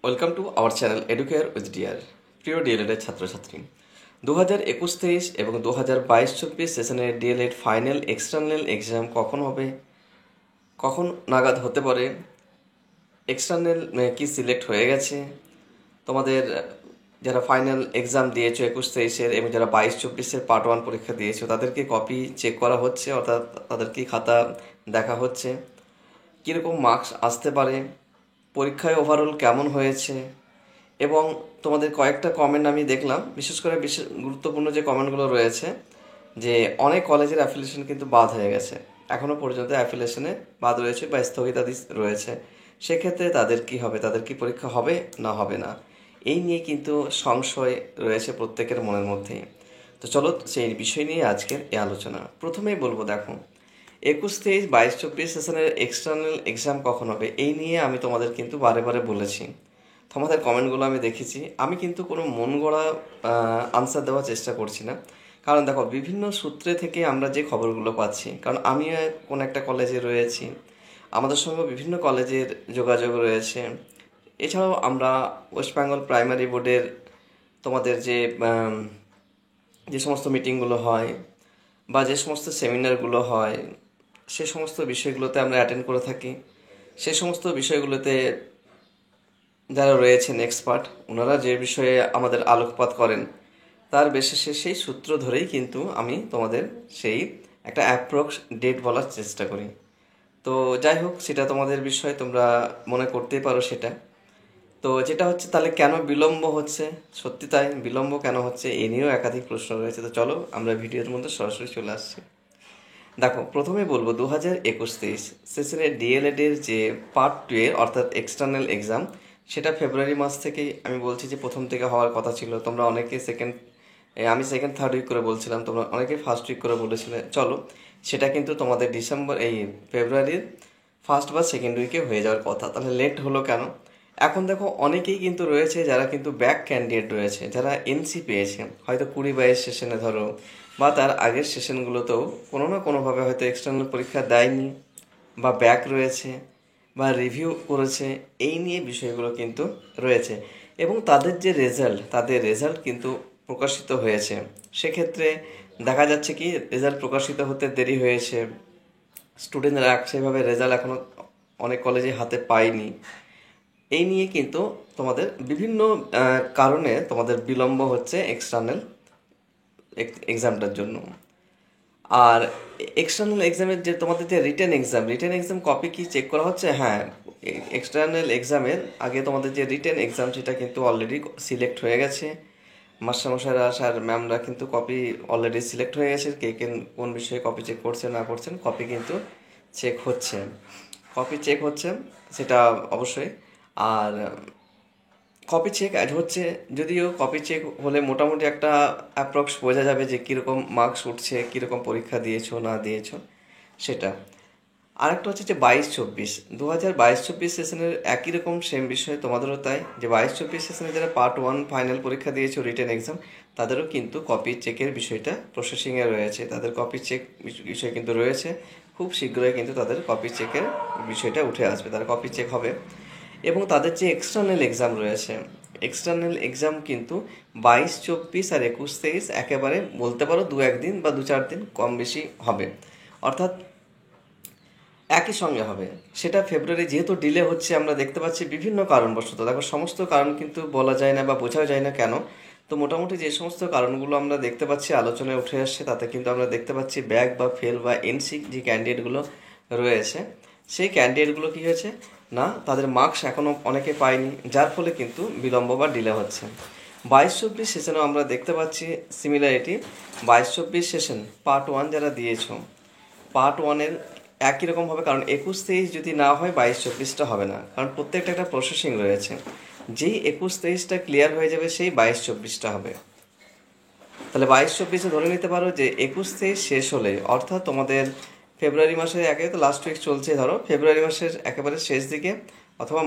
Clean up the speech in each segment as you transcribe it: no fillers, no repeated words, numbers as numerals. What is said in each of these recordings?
Welcome to our channel Educare with dear. প্রিয় ডিএলএডের ছাত্রছাত্রী, 2021-23 এবং 2022-24 সেশনের ডিএলএড ফাইনাল এক্সটার্নাল এক্সাম কখন হবে, কখন নাগাদ হতে পারে, এক্সটার্নাল কি সিলেক্ট হয়ে গেছে, তোমাদের যারা ফাইনাল এক্সাম দিয়েছো 21-23-এর এবং যারা 22-24-এর পার্ট 1 পরীক্ষা দিয়েছো তাদেরকে কপি চেক করা হচ্ছে, অর্থাৎ তাদেরকে খাতা দেখা হচ্ছে, কীরকম মার্কস আসতে পারে, পরীক্ষায় ওভারঅল কেমন হয়েছে, এবং তোমাদের কয়েকটা কমেন্ট আমি দেখলাম, বিশেষ করে গুরুত্বপূর্ণ যে কমেন্টগুলো রয়েছে যে অনেক কলেজের অ্যাফিলিয়েশন কিন্তু বাদ হয়ে গেছে, এখনও পর্যন্ত অ্যাফিলিয়েশনে বাদ রয়েছে বা স্থগিতাদেশ রয়েছে। সেক্ষেত্রে তাদের কি হবে, তাদের কি পরীক্ষা হবে না হবে না, এই নিয়ে কিন্তু সংশয় রয়েছে প্রত্যেকের মনের মধ্যেই। তো চলো সেই বিষয় নিয়ে আজকের এই আলোচনা। প্রথমেই বলবো, দেখো 21-23, 22-24 সেশনের এক্সটার্নাল এক্সাম কখন হবে এই নিয়ে আমি তোমাদের কিন্তু বারে বারে বলেছি। তোমাদের কমেন্টগুলো আমি দেখেছি, আমি কিন্তু কোনো মন গড়া আনসার দেওয়ার চেষ্টা করছি না। কারণ দেখো, বিভিন্ন সূত্রে থেকে আমরা যে খবরগুলো পাচ্ছি, কারণ আমি কোন একটা কলেজে রয়েছি, আমাদের সঙ্গে বিভিন্ন কলেজের যোগাযোগ রয়েছে। এছাড়াও আমরা ওয়েস্ট বেঙ্গল প্রাইমারি বোর্ডের তোমাদের যে সমস্ত মিটিংগুলো হয় বা যে সমস্ত সেমিনারগুলো হয়, সে সমস্ত বিষয়গুলোতে আমরা অ্যাটেন্ড করে থাকি। সে সমস্ত বিষয়গুলোতে যারা রয়েছেন এক্সপার্ট, ওনারা যে বিষয়ে আমাদের আলোকপাত করেন তার বেসিসে সেই সূত্র ধরেই কিন্তু আমি তোমাদের সেই একটা অ্যাপ্রক্স ডেট বলার চেষ্টা করি। তো যাই হোক, সেটা তোমাদের বিষয়, তোমরা মনে করতেই পারো সেটা। তো যেটা হচ্ছে, তাহলে কেন বিলম্ব হচ্ছে, সত্যি তাই বিলম্ব কেন হচ্ছে এ নিয়েও একাধিক প্রশ্ন রয়েছে। তো চলো আমরা ভিডিওর মধ্যে সরাসরি চলে আসছি। দেখো, প্রথমে বলবো 2021-23 সেশনের ডিএলএডের যে পার্ট 2 এর অর্থাৎ এক্সটার্নাল এক্সাম, সেটা ফেব্রুয়ারি মাস থেকেই আমি বলছি যে প্রথম থেকে হওয়ার কথা ছিল। তোমরা অনেকে আমি সেকেন্ড থার্ড উইক করে বলছিলাম, তোমরা অনেকে ফার্স্ট উইক করে বলেছিলে। চলো, সেটা কিন্তু তোমাদের ফেব্রুয়ারির ফার্স্ট বা সেকেন্ড উইকে হয়ে যাওয়ার কথা। তাহলে লেট হলো কেন? এখন দেখো, অনেকেই কিন্তু রয়েছে যারা কিন্তু ব্যাক ক্যান্ডিডেট রয়েছে, যারা এনসি পেয়েছে হয়তো 20-22 সেশনে ধরো, বা তার আগের সেশনগুলোতেও কোনো না কোনোভাবে হয়তো এক্সটার্নাল পরীক্ষা দেয়নি বা ব্যাক রয়েছে বা রিভিউ করেছে, এই নিয়ে বিষয়গুলো কিন্তু রয়েছে। এবং তাদের রেজাল্ট কিন্তু প্রকাশিত হয়েছে। সেক্ষেত্রে দেখা যাচ্ছে কি, রেজাল্ট প্রকাশিত হতে দেরি হয়েছে, স্টুডেন্টরা সেভাবে রেজাল্ট এখনও অনেক কলেজে হাতে পায়নি। এই নিয়ে কিন্তু তোমাদের বিভিন্ন কারণে তোমাদের বিলম্ব হচ্ছে এক্সটার্নাল এক্সামটার জন্য। আর এক্সটার্নাল এক্সামের যে তোমাদের যে রিটেন এক্সাম কপি কি চেক করা হচ্ছে? হ্যাঁ, এক্সটার্নাল এক্সামের আগে তোমাদের যে রিটেন এক্সাম সেটা কিন্তু অলরেডি সিলেক্ট হয়ে গেছে। মাস্টারমশাইরা স্যার ম্যামরা কিন্তু কপি অলরেডি সিলেক্ট হয়ে গেছে। কে কোন বিষয়ে কপি চেক করছে না করছেন, কপি কিন্তু চেক হচ্ছে সেটা অবশ্যই। আর কপি চেক হচ্ছে, যদিও কপি চেক হলে মোটামুটি একটা অ্যাপ্রক্স বোঝা যাবে যে কীরকম মার্কস উঠছে, কীরকম পরীক্ষা দিয়েছো না দিয়েছো সেটা। আরেকটা হচ্ছে যে 2022-24 সেশনের একই রকম সেম বিষয় তোমাদেরও তাই, যে 22-24 সেশনে যারা পার্ট 1 ফাইনাল পরীক্ষা দিয়েছো রিটেন এক্সাম, তাদেরও কিন্তু কপি চেকের বিষয়টা প্রসেসিংয়ে রয়েছে। তাদের কপি চেক বিষয় কিন্তু রয়েছে, খুব শীঘ্রই কিন্তু তাদের কপি চেকের বিষয়টা উঠে আসবে, তার কপি চেক হবে। এবং তাদের যে এক্সটার্নাল এক্সাম রয়েছে, এক্সটার্নাল এক্সাম কিন্তু 22-24 আর 21-23 একেবারে বলতে পারো 2-1 দিন বা 2-4 দিন কম বেশি হবে, অর্থাৎ একই সঙ্গে হবে। সেটা ফেব্রুয়ারি যেহেতু ডিলে হচ্ছে, আমরা দেখতে পাচ্ছি বিভিন্ন কারণবশত। দেখো, সমস্ত কারণ কিন্তু বলা যায় না বা বোঝাও যায় না কেন। তো মোটামুটি যে সমস্ত কারণগুলো আমরা দেখতে পাচ্ছি আলোচনায় উঠে আসছে, তাতে কিন্তু আমরা দেখতে পাচ্ছি ব্যাক বা ফেল বা এনসি যে ক্যান্ডিডেটগুলো রয়েছে, সেই ক্যান্ডিডেটগুলো কী হয়েছে না, তাদের মার্কস এখনও অনেকে পায়নি, যার ফলে কিন্তু বিলম্ব বা ডিলে হচ্ছে। 22-24 সেশনেও আমরা দেখতে পাচ্ছি সিমিলারিটি। 22-24 সেশন পার্ট 1 যারা দিয়েছ, পার্ট 1-এর একই রকম হবে, কারণ 21-23 যদি না হয় 22-24টা হবে না, কারণ প্রত্যেকটা একটা প্রসেসিং রয়েছে। যেই 21-23টা ক্লিয়ার হয়ে যাবে সেই 22-24টা হবে। তাহলে 22-24-এ ধরে নিতে পারো যে 21-23 শেষ হলে, অর্থাৎ তোমাদের ফেব্রুয়ারি মাসের একে তো লাস্ট উইক চলছে, ধরো ফেব্রুয়ারি মাসের একেবারে শেষ দিকে অথবা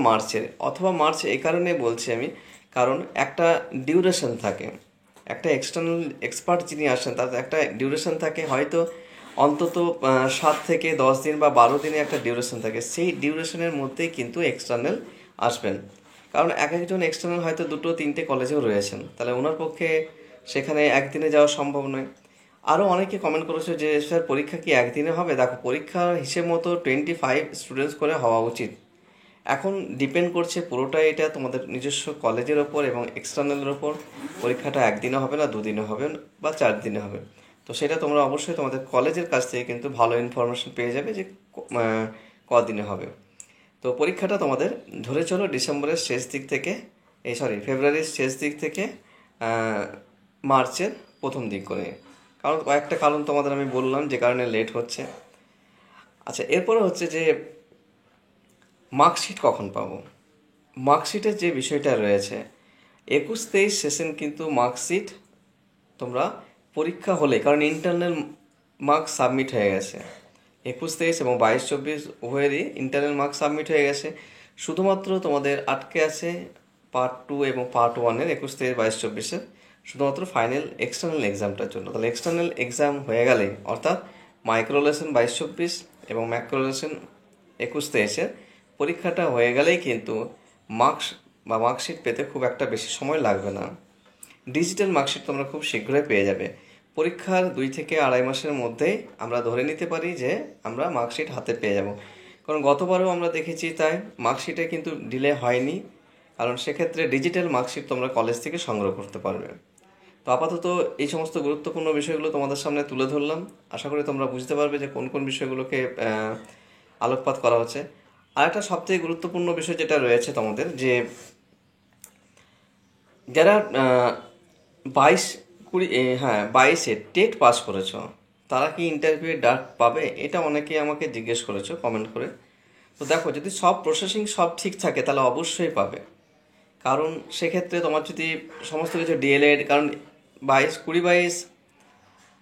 মার্চ। এই কারণে বলছি আমি, কারণ একটা ডিউরেশন থাকে, একটা এক্সটার্নাল এক্সপার্ট যিনি আসেন তার একটা ডিউরেশন থাকে, হয়তো অন্তত 7 থেকে 10 দিন বা 12 দিনে একটা ডিউরেশন থাকে। সেই ডিউরেশনের মধ্যেই কিন্তু এক্সটার্নাল আসবেন। কারণ এক একজন এক্সটার্নাল হয়তো 2-3টে কলেজেও রয়েছেন, তাহলে ওনার পক্ষে সেখানে একদিনে যাওয়া সম্ভব নয়। আরও অনেকে কমেন্ট করেছে যে স্যার পরীক্ষা কি একদিনে হবে? দেখো, পরীক্ষার হিসেব মতো 25 স্টুডেন্টস করে হওয়া উচিত। এখন ডিপেন্ড করছে পুরোটাই এটা তোমাদের নিজস্ব কলেজের ওপর এবং এক্সটার্নালের ওপর। পরীক্ষাটা একদিনে হবে না, 2 দিনে হবে বা 4 দিনে হবে, তো সেটা তোমরা অবশ্যই তোমাদের কলেজের কাছ থেকে কিন্তু ভালো ইনফরমেশন পেয়ে যাবে যে কদিনে হবে। তো পরীক্ষাটা তোমাদের ধরে চলো ডিসেম্বরের শেষ দিক থেকে, ফেব্রুয়ারির শেষ দিক থেকে মার্চের প্রথম দিক করে। কারণ কয়েকটা কারণ তোমাদের আমি বললাম যে কারণে লেট হচ্ছে। আচ্ছা, এরপরে হচ্ছে যে মার্কশিট কখন পাবো? মার্কশিটের যে বিষয়টা রয়েছে, 21-23 সেশন কিন্তু মার্কশিট তোমরা পরীক্ষা হলে, কারণ ইন্টারনাল মার্কস সাবমিট হয়ে গেছে 21-23 এবং 22-24 উভয়েরই ইন্টারনাল মার্কস সাবমিট হয়ে গেছে। শুধুমাত্র তোমাদের আটকে আছে পার্ট 2 এবং পার্ট 1-এর 21-23, 22-24-এর শুধুমাত্র ফাইনাল এক্সটার্নাল এক্সামটার জন্য। তাহলে এক্সটার্নাল এক্সাম হয়ে গেলে, অর্থাৎ মাইক্রোলেসন 22-24 এবং ম্যাক্রোলেসন 21-23-এর পরীক্ষাটা হয়ে গেলেই কিন্তু মার্কস বা মার্কশিট পেতে খুব একটা বেশি সময় লাগবে না। ডিজিটাল মার্কশিট তোমরা খুব শীঘ্রই পেয়ে যাবে। পরীক্ষার 2 থেকে 2.5 মাসের মধ্যেই আমরা ধরে নিতে পারি যে আমরা মার্কশিট হাতে পেয়ে যাব। কারণ গতবারও আমরা দেখেছি তাই মার্কশিটে কিন্তু ডিলে হয়নি, কারণ সেক্ষেত্রে ডিজিটাল মার্কশিট তোমরা কলেজ থেকে সংগ্রহ করতে পারবে। তো আপাতত এই সমস্ত গুরুত্বপূর্ণ বিষয়গুলো তোমাদের সামনে তুলে ধরলাম। আশা করি তোমরা বুঝতে পারবে যে কোন কোন বিষয়গুলোকে আলোকপাত করা হচ্ছে। আর একটা সবথেকে গুরুত্বপূর্ণ বিষয় যেটা রয়েছে তোমাদের, যে যারা 22-এ টেট পাস করেছ, তারা কি ইন্টারভিউয়ে ডাক পাবে? এটা অনেকে আমাকে জিজ্ঞেস করেছো কমেন্ট করে। তো দেখো, যদি সব প্রসেসিং সব ঠিক থাকে তাহলে অবশ্যই পাবে। কারণ সেক্ষেত্রে তোমার যদি সমস্ত কিছু ডিএলএড, কারণ 20-22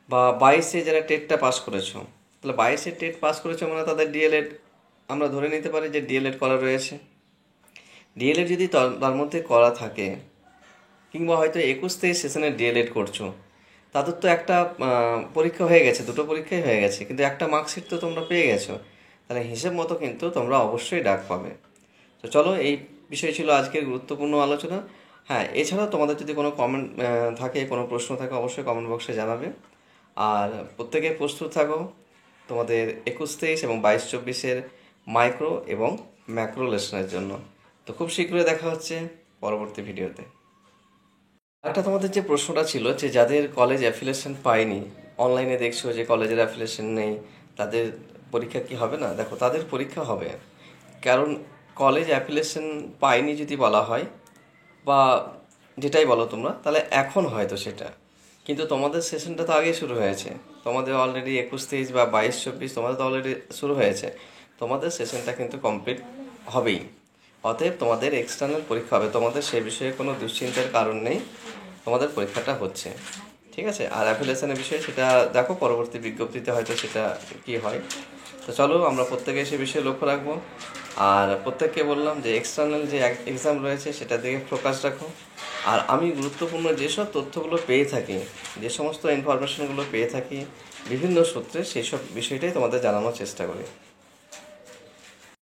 বা 22-এ যারা টেটটা পাস করেছো, তাহলে 22-এ টেট পাস করেছো মানে তাদের ডিএলএড আমরা ধরে নিতে পারি যে ডিএলএড করা রয়েছে। ডিএলএড যদি তার মধ্যে করা থাকে, কিংবা হয়তো 21-23 সেশনে ডিএলএড করছো, তাদের তো একটা পরীক্ষা হয়ে গেছে, 2টো পরীক্ষাই হয়ে গেছে, কিন্তু একটা মার্কশিট তো তোমরা পেয়ে গেছো। তাহলে হিসেব মতো কিন্তু তোমরা অবশ্যই ডাক পাবে। তো চলো, এই বিষয় ছিল আজকের গুরুত্বপূর্ণ আলোচনা। হ্যাঁ, এছাড়াও তোমাদের যদি কোনো কমেন্ট থাকে, কোনো প্রশ্ন থাকে, অবশ্যই কমেন্ট বক্সে জানাবে। আর প্রত্যেকে প্রস্তুত থাকো তোমাদের 21-23 এবং 22-24-এর মাইক্রো এবং ম্যাক্রো লেসনের জন্য। তো খুব শীঘ্রই দেখা হচ্ছে পরবর্তী ভিডিওতে। একটা তোমাদের যে প্রশ্নটা ছিল যে যাদের কলেজ অ্যাফিলিয়েশন পায়নি, অনলাইনে দেখছো যে কলেজের অ্যাফিলিয়েশন নেই, তাদের পরীক্ষা কি হবে না? দেখো, তাদের পরীক্ষা হবে। কারণ কলেজ অ্যাফিলিয়েশন পায়নি যদি বলা হয়, বা যেটাই বলো তোমরা, তাহলে এখন হয়তো সেটা, কিন্তু তোমাদের সেশনটা তো আগেই শুরু হয়েছে। তোমাদের অলরেডি 21-23 বা 22-24 তোমাদের তো অলরেডি শুরু হয়েছে। তোমাদের সেশনটা কিন্তু কমপ্লিট হবেই। অতএব তোমাদের এক্সটার্নাল পরীক্ষা হবে, তোমাদের সে বিষয়ে কোনো দুশ্চিন্তার কারণ নেই, তোমাদের পরীক্ষাটা হচ্ছে। ঠিক আছে? আর অ্যাফিলিয়েশনের বিষয়ে সেটা দেখো পরবর্তী বিজ্ঞপ্তিতে হয়তো সেটা কি হয়। তো চলো, আমরা প্রত্যেকে সে বিষয়ে লক্ষ্য রাখবো। আর প্রত্যেককে বললাম যে এক্সটার্নাল যে এক্সাম রয়েছে সেটা দিকে ফোকাস রাখো। আর আমি গুরুত্বপূর্ণ যেসব তথ্যগুলো পেয়ে থাকি, যে সমস্ত ইনফরমেশনগুলো পেয়ে থাকি বিভিন্ন সূত্রে, সেই সব বিষয়টাই তোমাদের জানানোর চেষ্টা করি।